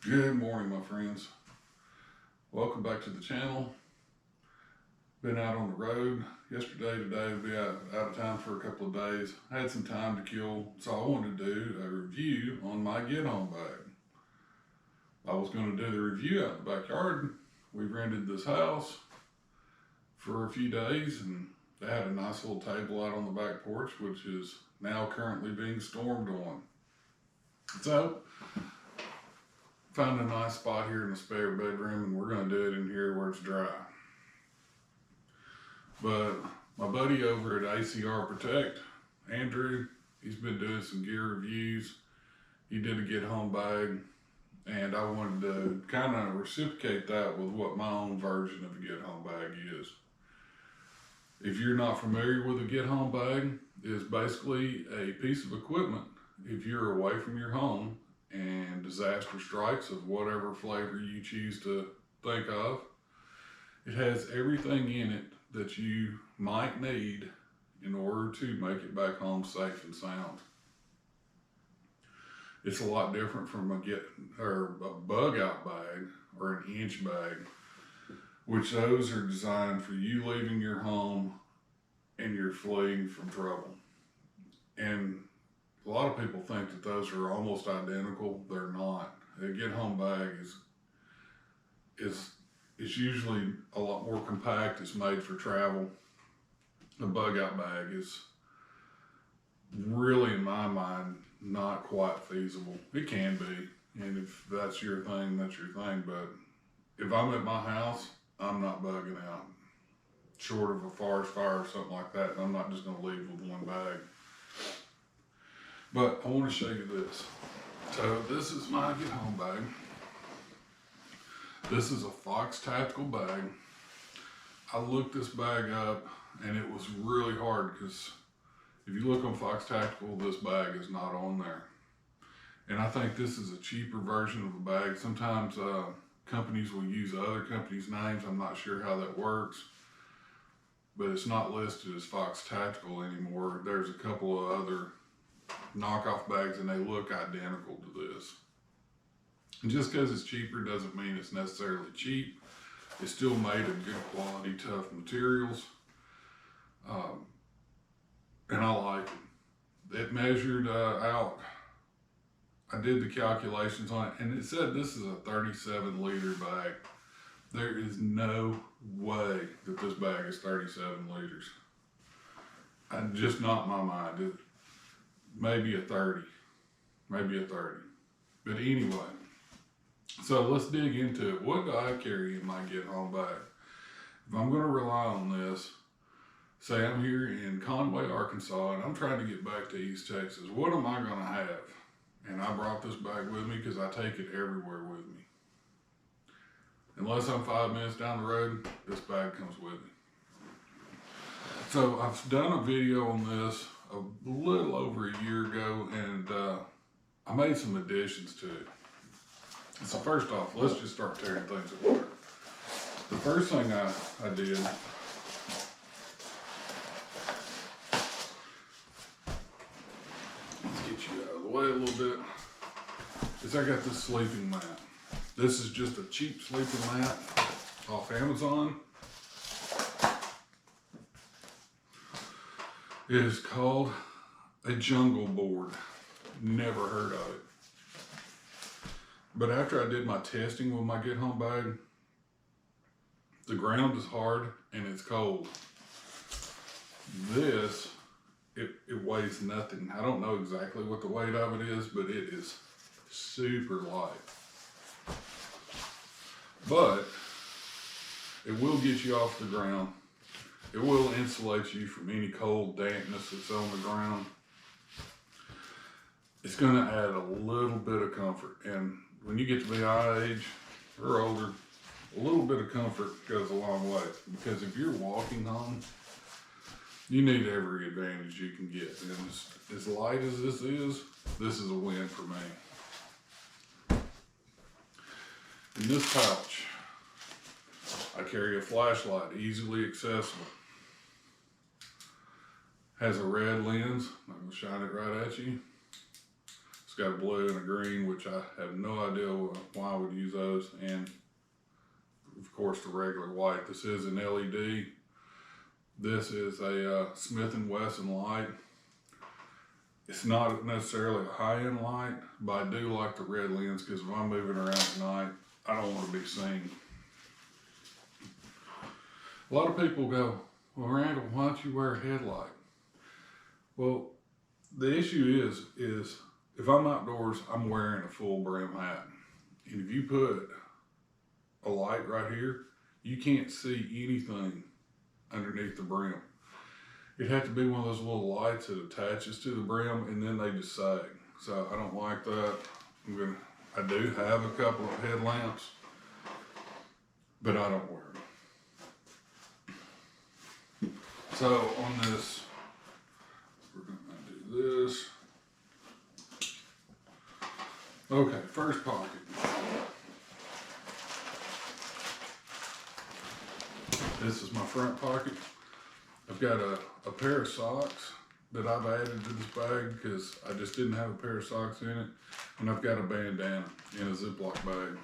Good morning, my friends. Welcome back to the channel. Been out on the road yesterday, today, will be out of town for a couple of days. I had some time to kill, so I wanted to do a review on my get home bag. I was going to do the review out in the backyard. We rented this house for a few days, and they had a nice little table out on the back porch, which is now currently being stormed on. So found a nice spot here in the spare bedroom, and we're going to do it in here where it's dry. But my buddy over at ACR Protect, Andrew, he's been doing some gear reviews. He did a get home bag, and I wanted to kind of reciprocate that with what my own version of a get home bag is. If you're not familiar with a get home bag, it's basically a piece of equipment if you're away from your home and disaster strikes of whatever flavor you choose to think of. It has everything in it that you might need in order to make it back home safe and sound. It's a lot different from a bug out bag or an inch bag, which those are designed for you leaving your home and you're fleeing from trouble. And a lot of people think that those are almost identical. They're not. A get home bag is usually a lot more compact. It's made for travel. A bug out bag is really, in my mind, not quite feasible. It can be, and if that's your thing, that's your thing. But if I'm at my house, I'm not bugging out. Short of a forest fire or something like that, I'm not just going to leave with one bag. But I want to show you this. So this is my get home bag. This is a Fox tactical bag. I looked this bag up, and it was really hard because if you look on Fox Tactical, this bag is not on there. And I think this is a cheaper version of a bag. Sometimes companies will use other companies' names. I'm not sure how that works, but it's not listed as Fox Tactical anymore. There's a couple of other knockoff bags, and they look identical to this. And just because it's cheaper doesn't mean it's necessarily cheap. It's still made of good quality, tough materials. And I like it. It measured out. I did the calculations on it, and it said this is a 37-liter bag. There is no way that this bag is 37 liters. Just not in my mind. Maybe a 30. Maybe a 30. But anyway, so let's dig into it. What do I carry in my get home bag? If I'm going to rely on this, say I'm here in Conway, Arkansas, and I'm trying to get back to East Texas, what am I going to have? And I brought this bag with me because I take it everywhere with me. Unless I'm 5 minutes down the road, this bag comes with me. So I've done a video on this a little over a year ago, and I made some additions to it. So first off, let's just start tearing things apart. The first thing I did, let's get you out of the way a little bit, is I got this sleeping mat. This is just a cheap sleeping mat off Amazon. It is called a jungle board. Never heard of it. But after I did my testing with my get home bag, the ground is hard and it's cold. This, it weighs nothing. I don't know exactly what the weight of it is, but it is super light. But it will get you off the ground. It will insulate you from any cold dampness that's on the ground. It's going to add a little bit of comfort. And when you get to be our age or older, a little bit of comfort goes a long way. Because if you're walking home, you need every advantage you can get. And as light as this is a win for me. In this pouch, I carry a flashlight, easily accessible. Has a red lens. I'm going to shine it right at you. It's got a blue and a green, which I have no idea why I would use those. And of course the regular white. This is an LED. This is a Smith & Wesson light. It's not necessarily a high-end light, but I do like the red lens because if I'm moving around at night, I don't want to be seen. A lot of people go, well, Randall, why don't you wear a headlight? Well, the issue is if I'm outdoors, I'm wearing a full brim hat. And if you put a light right here, you can't see anything underneath the brim. It had to be one of those little lights that attaches to the brim and then they just sag. So I don't like that. I do have a couple of headlamps, but I don't wear them. So on this, we're gonna do this. Okay, first pocket. This is my front pocket. I've got a pair of socks that I've added to this bag because I just didn't have a pair of socks in it. And I've got a bandana in a Ziploc bag.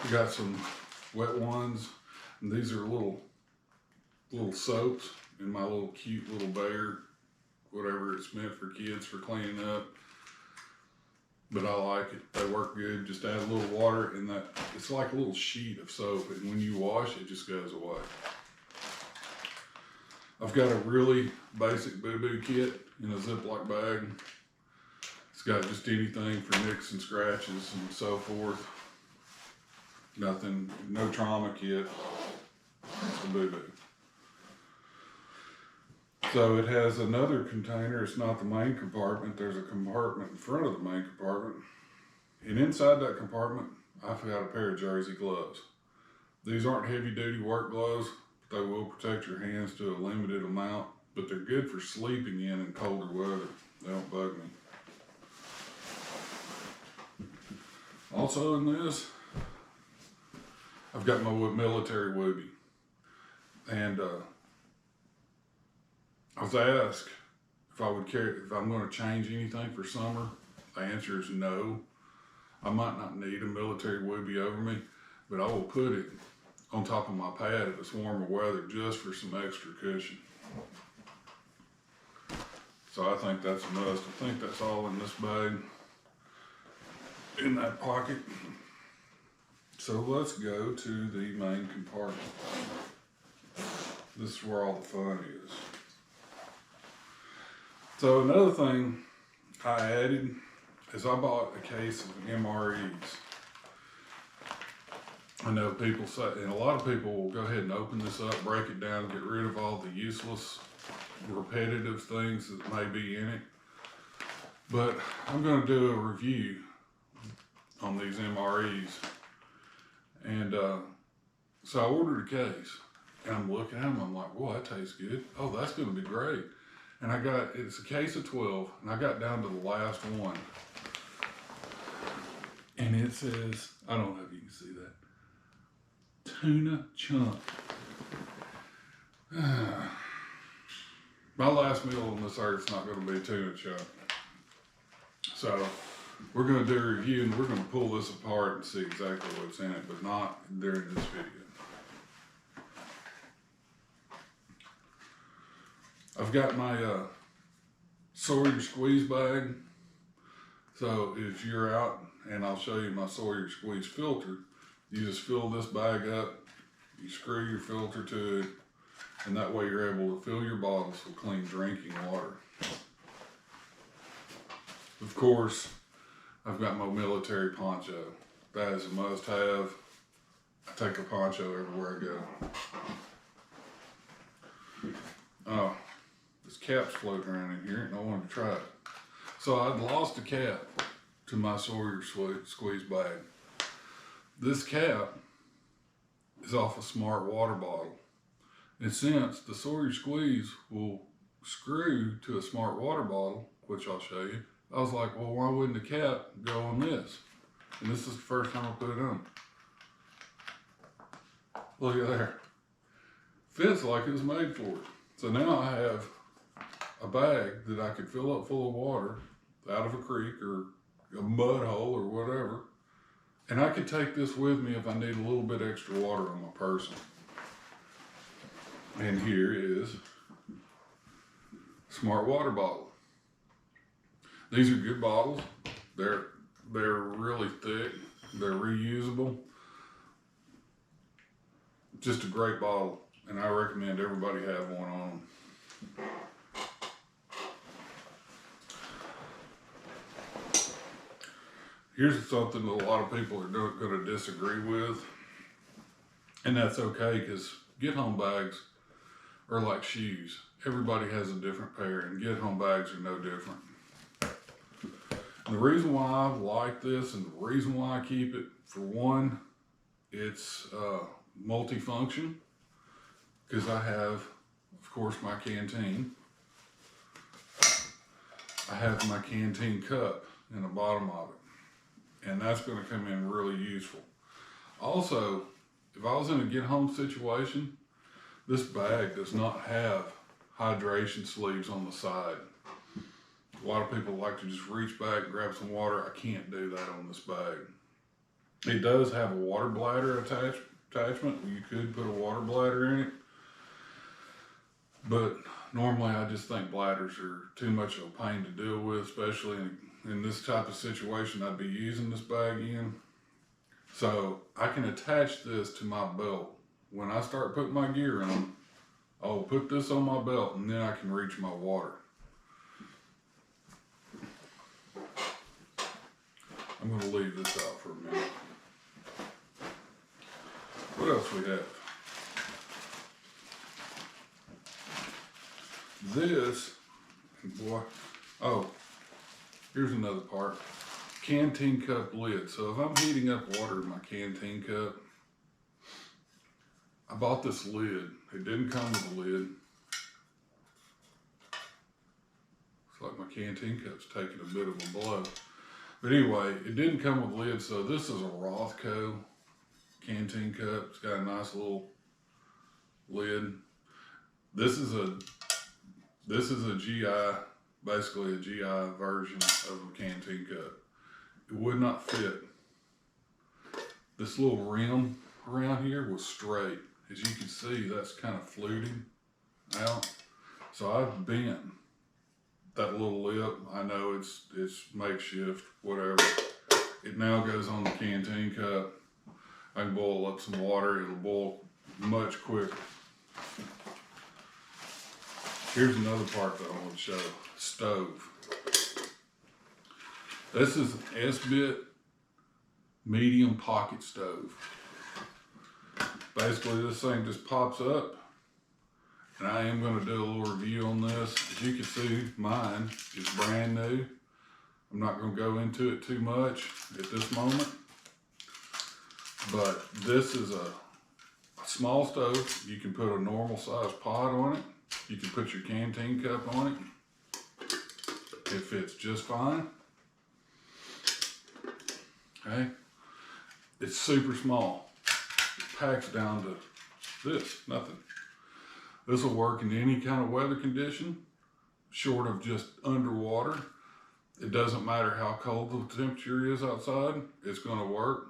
I got some wet ones, and these are little soaps in my little cute little bear, whatever it's meant for kids for cleaning up. But I like it. They work good. Just add a little water in that. It's like a little sheet of soap, and when you wash, it just goes away. I've got a really basic boo-boo kit in a Ziploc bag. It's got just anything for nicks and scratches and so forth. Nothing, no trauma kit. It's a boo-boo. So it has another container. It's not the main compartment. There's a compartment in front of the main compartment. And inside that compartment, I've got a pair of jersey gloves. These aren't heavy duty work gloves, but they will protect your hands to a limited amount, but they're good for sleeping in colder weather. They don't bug me. Also in this, I've got my military whoopie. And I was asked if I would carry, if I'm going to change anything for summer. The answer is no. I might not need a military whoopie over me, but I will put it on top of my pad if it's warmer weather just for some extra cushion. So I think that's a must. I think that's all in this bag, in that pocket. So let's go to the main compartment. This is where all the fun is. So another thing I added is I bought a case of MREs. I know people say, and a lot of people will go ahead and open this up, break it down, get rid of all the useless, repetitive things that may be in it. But I'm going to do a review on these MREs. And so I ordered a case, and I'm looking at them, I'm like, whoa, that tastes good. Oh, that's going to be great. And it's a case of 12, and I got down to the last one. And it says, I don't know if you can see that, tuna chunk. My last meal on this earth is not going to be tuna chunk. So we're going to do a review, and we're going to pull this apart and see exactly what's in it, but not during this video. I've got my Sawyer squeeze bag. So if you're out, and I'll show you my Sawyer squeeze filter, you just fill this bag up, you screw your filter to it, and that way you're able to fill your bottles with clean drinking water. Of course, I've got my military poncho. That is a must-have. I take a poncho everywhere I go. Oh, this cap's floating around in here, and I wanted to try it. So I'd lost a cap to my Sawyer squeeze bag. This cap is off a smart water bottle. And since the Sawyer squeeze will screw to a smart water bottle, which I'll show you, I was like, well, why wouldn't the cap go on this? And this is the first time I put it on. Look at there. Fits like it was made for it. So now I have a bag that I could fill up full of water out of a creek or a mud hole or whatever. And I could take this with me if I need a little bit extra water on my person. And here is Smart Water Bottle. These are good bottles. They're really thick. They're reusable. Just a great bottle, and I recommend everybody have one on them. Here's something that a lot of people are going to disagree with, and that's okay, because get-home bags are like shoes. Everybody has a different pair, and get-home bags are no different. And the reason why I like this, and the reason why I keep it, for one, it's multifunction, because I have, of course, my canteen. I have my canteen cup in the bottom of it, and that's going to come in really useful. Also, if I was in a get-home situation, this bag does not have hydration sleeves on the side. A lot of people like to just reach back and grab some water. I can't do that on this bag. It does have a water bladder attachment. You could put a water bladder in it, but normally I just think bladders are too much of a pain to deal with, especially in this type of situation I'd be using this bag in. So I can attach this to my belt. When I start putting my gear on, I'll put this on my belt, and then I can reach my water. I'm going to leave this out for a minute. What else we have? This, boy, oh, here's another part. Canteen cup lid. So if I'm heating up water in my canteen cup, I bought this lid. It didn't come with a lid. It's like my canteen cup's taking a bit of a blow. But anyway, it didn't come with lid, so this is a Rothco canteen cup. It's got a nice little lid. This is a GI, basically a GI version of a canteen cup. It would not fit. This little rim around here was straight. As you can see, that's kind of fluting out. So I've bent that little lip. I know it's makeshift, whatever. It now goes on the canteen cup. I can boil up some water. It'll boil much quicker. Here's another part that I want to show. Stove. This is an S-bit medium pocket stove. Basically, this thing just pops up, and I am going to do a little review on this. As you can see, mine is brand new. I'm not going to go into it too much at this moment, but this is a small stove. You can put a normal size pot on it. You can put your canteen cup on it. It fits just fine. Okay, it's super small. Packs down to this, nothing. This will work in any kind of weather condition, short of just underwater. It doesn't matter how cold the temperature is outside, it's gonna work.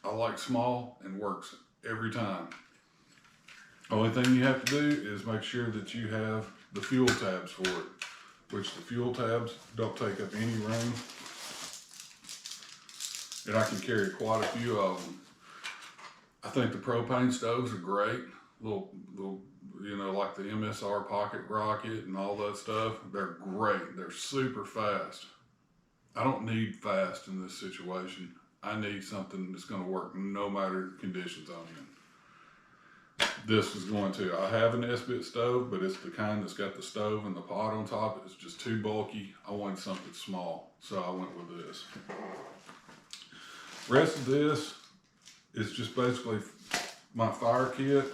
I like small and works every time. Only thing you have to do is make sure that you have the fuel tabs for it, which the fuel tabs don't take up any room. And I can carry quite a few of them. I think the propane stoves are great. Little, you know, like the MSR Pocket Rocket and all that stuff. They're great. They're super fast. I don't need fast in this situation. I need something that's going to work no matter the conditions I'm in. This is going to. I have an S-bit stove, but it's the kind that's got the stove and the pot on top. It's just too bulky. I wanted something small, so I went with this. Rest of this is just basically my fire kit,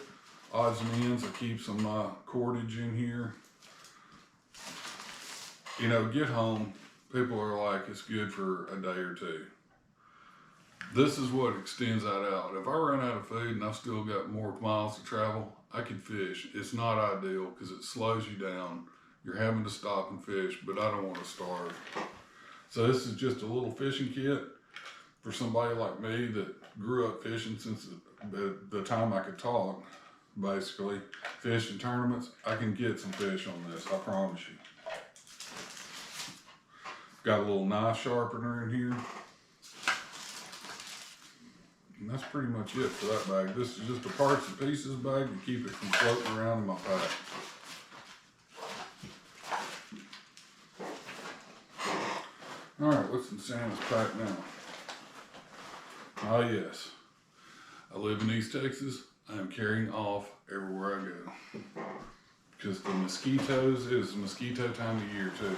odds and ends. I keep some cordage in here. You know, get home, people are like, it's good for a day or two. This is what extends that out. If I run out of food and I've still got more miles to travel, I can fish. It's not ideal because it slows you down. you're having to stop and fish, but I don't want to starve. So this is just a little fishing kit for somebody like me that grew up fishing since the time I could talk, basically. Fish in tournaments, I can get some fish on this, I promise you. Got a little knife sharpener in here. And that's pretty much it for that bag. This is just a parts and pieces bag to keep it from floating around in my pack. All right, what's in Santa's pack now? Ah, yes. I live in East Texas. I am carrying off everywhere I go. Because the mosquitoes, it is mosquito time of year too.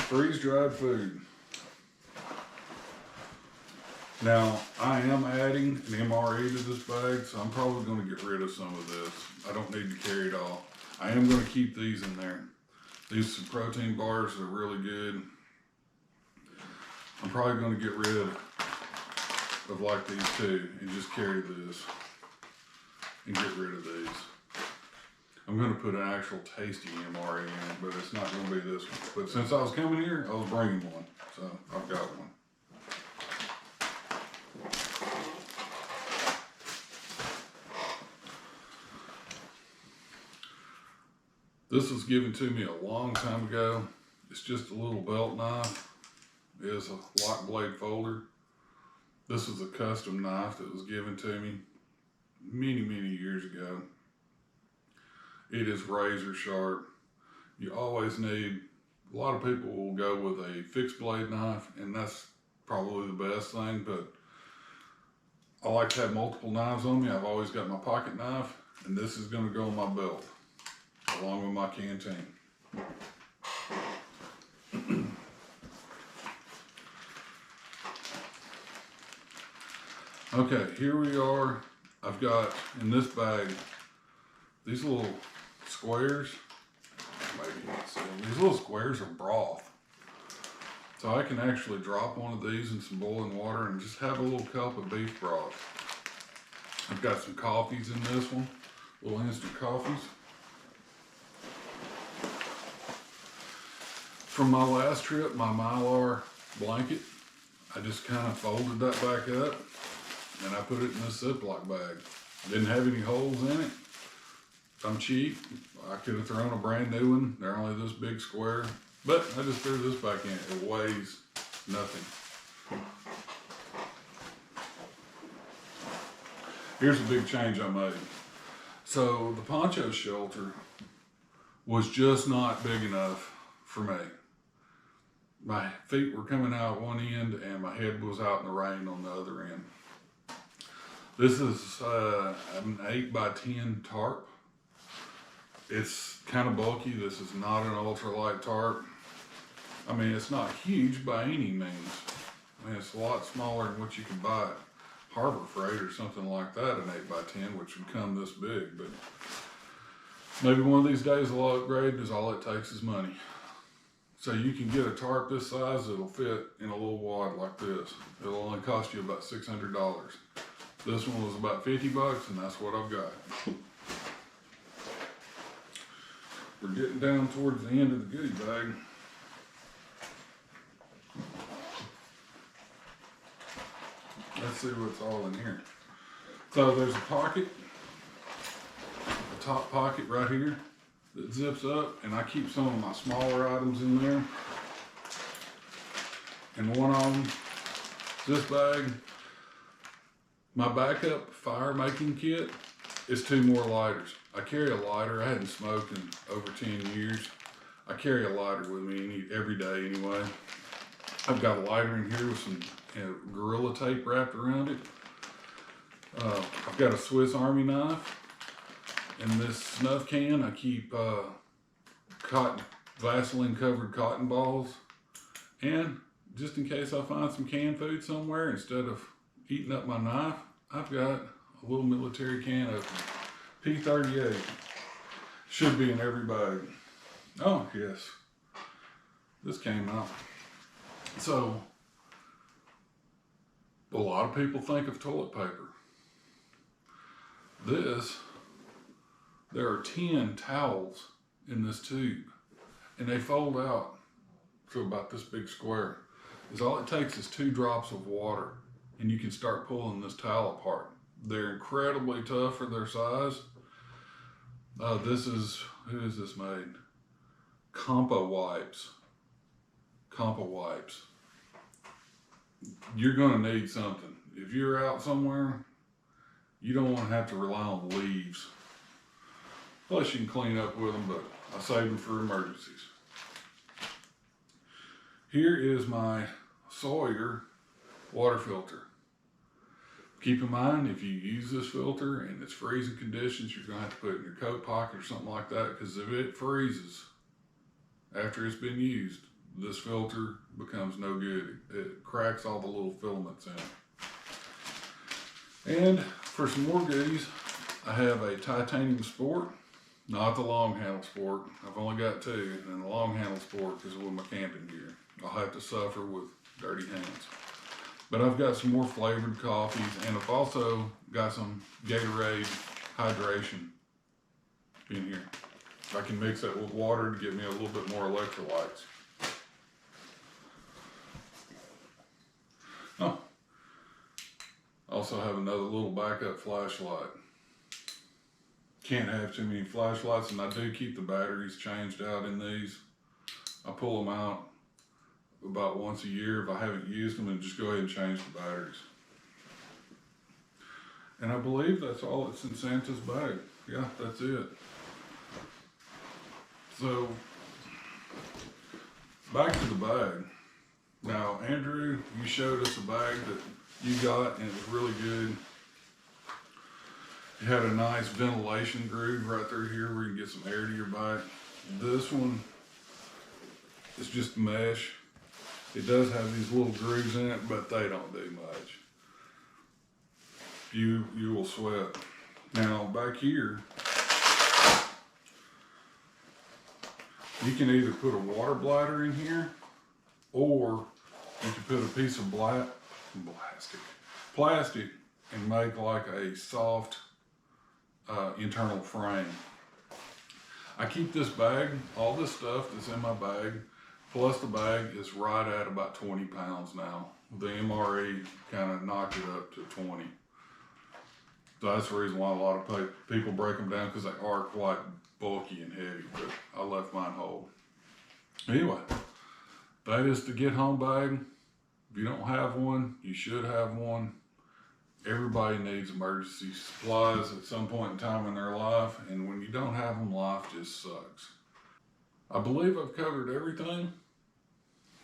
Freeze-dried food. Now, I am adding an MRE to this bag, so I'm probably going to get rid of some of this. I don't need to carry it all. I am going to keep these in there. These are protein bars, they're really good. I'm probably going to get rid of like these two and just carry this and get rid of these. I'm going to put an actual tasty MRE in it, but it's not going to be this one. But since I was coming here, I was bringing one, so I've got one. This was given to me a long time ago. It's just a little belt knife. It is a lock blade folder. This is a custom knife that was given to me many, many years ago. It is razor sharp. You always need, a lot of people will go with a fixed blade knife, and that's probably the best thing, but I like to have multiple knives on me. I've always got my pocket knife, and this is gonna go in my belt, along with my canteen. Okay, here we are. I've got in this bag these little squares. Maybe you can see them. These little squares are broth. So I can actually drop one of these in some boiling water and just have a little cup of beef broth. I've got some coffees in this one, little instant coffees. From my last trip, my Mylar blanket, I just kind of folded that back up and I put it in this Ziploc bag. Didn't have any holes in it. I'm cheap. I could have thrown a brand new one. They're only this big square, but I just threw this back in. It weighs nothing. Here's a big change I made. So the poncho shelter was just not big enough for me. My feet were coming out one end and my head was out in the rain on the other end. This is an 8x10 tarp. It's kind of bulky. This is not an ultralight tarp. I mean, it's not huge by any means. I mean, it's a lot smaller than what you can buy at Harbor Freight or something like that, an 8x10, which would come this big. But maybe one of these days I'll upgrade, because all it takes is money. So you can get a tarp this size that'll fit in a little wad like this. It'll only cost you about $600. This one was about 50 bucks, and that's what I've got. We're getting down towards the end of the goodie bag. Let's see what's all in here. So there's a pocket, a top pocket right here that zips up, and I keep some of my smaller items in there. And one of them, this bag, my backup fire making kit is 2 more lighters. I carry a lighter. I hadn't smoked in over 10 years. I carry a lighter with me every day anyway. I've got a lighter in here with some Gorilla tape wrapped around it. I've got a Swiss Army knife. In this snuff can, I keep Vaseline covered cotton balls. And just in case I find some canned food somewhere, instead of eating up my knife, I've got a little military can opener. P38. Should be in every bag. Oh, yes. This came out. So, a lot of people think of toilet paper. This There are 10 towels in this tube, and they fold out to about this big square. Is all it takes is 2 drops of water, and you can start pulling this towel apart. They're incredibly tough for their size. Who is this made? Compa Wipes. Compa Wipes. You're gonna need something. If you're out somewhere, you don't want to have to rely on leaves. Plus you can clean up with them, but I save them for emergencies. Here is my Sawyer water filter. Keep in mind, if you use this filter and it's freezing conditions, you're gonna have to put it in your coat pocket or something like that, because if it freezes after it's been used, this filter becomes no good. It cracks all the little filaments in it. And for some more goodies, I have a titanium sport, not the long handle sport. I've only got 2, and the long handle sport is with my camping gear. I'll have to suffer with dirty hands. But I've got some more flavored coffees, and I've also got some Gatorade hydration in here. I can mix that with water to give me a little bit more electrolytes. Oh, also have another little backup flashlight. Can't have too many flashlights, and I do keep the batteries changed out in these. I pull them out about once a year if I haven't used them, and just go ahead and change the batteries. And I believe that's all that's in Santa's bag. Yeah, that's it. So, back to the bag. Now, Andrew, you showed us a bag that you got, and it was really good. It had a nice ventilation groove right through here where you can get some air to your back. This one is just mesh. It does have these little grooves in it, but they don't do much. You will sweat. Now, back here, you can either put a water bladder in here, or you can put a piece of plastic and make like a soft internal frame. I keep this bag, all this stuff that's in my bag, plus the bag is right at about 20 pounds now. The MRE kind of knocked it up to 20. So that's the reason why a lot of people break them down, because they are quite bulky and heavy, but I left mine whole. Anyway, that is the get home bag. If you don't have one, you should have one. Everybody needs emergency supplies at some point in time in their life, and when you don't have them, life just sucks. I believe I've covered everything.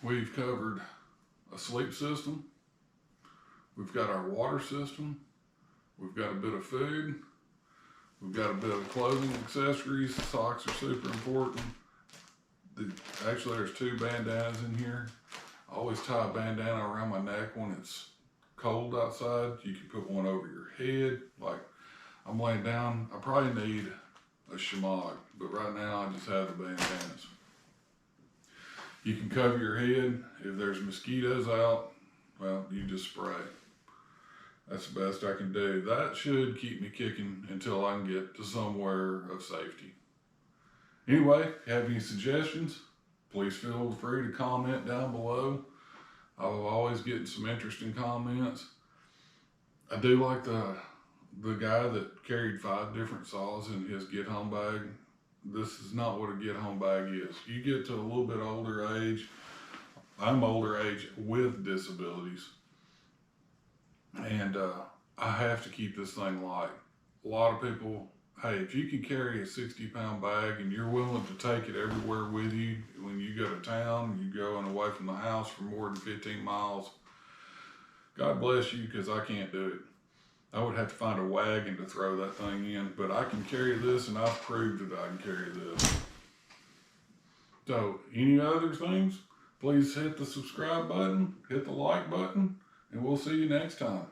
We've covered a sleep system. We've got our water system. We've got a bit of food. We've got a bit of clothing accessories. Socks are super important. Actually, there's 2 bandanas in here. I always tie a bandana around my neck when it's cold outside. You can put one over your head. Like, I'm laying down, I probably need a shemagh, but right now I just have the bandanas. You can cover your head. If there's mosquitoes out, well, you just spray. That's the best I can do. That should keep me kicking until I can get to somewhere of safety. Anyway, if you have any suggestions, please feel free to comment down below. I'll always get some interesting comments. I do like the guy that carried 5 different saws in his get home bag. This is not what a get home bag is. You get to a little bit older age. I'm older age with disabilities. And I have to keep this thing light. A lot of people, hey, if you can carry a 60-pound bag and you're willing to take it everywhere with you, when you go to town, you going away from the house for more than 15 miles, God bless you, because I can't do it. I would have to find a wagon to throw that thing in, but I can carry this, and I've proved that I can carry this. So, any other things, please hit the subscribe button, hit the like button, and we'll see you next time.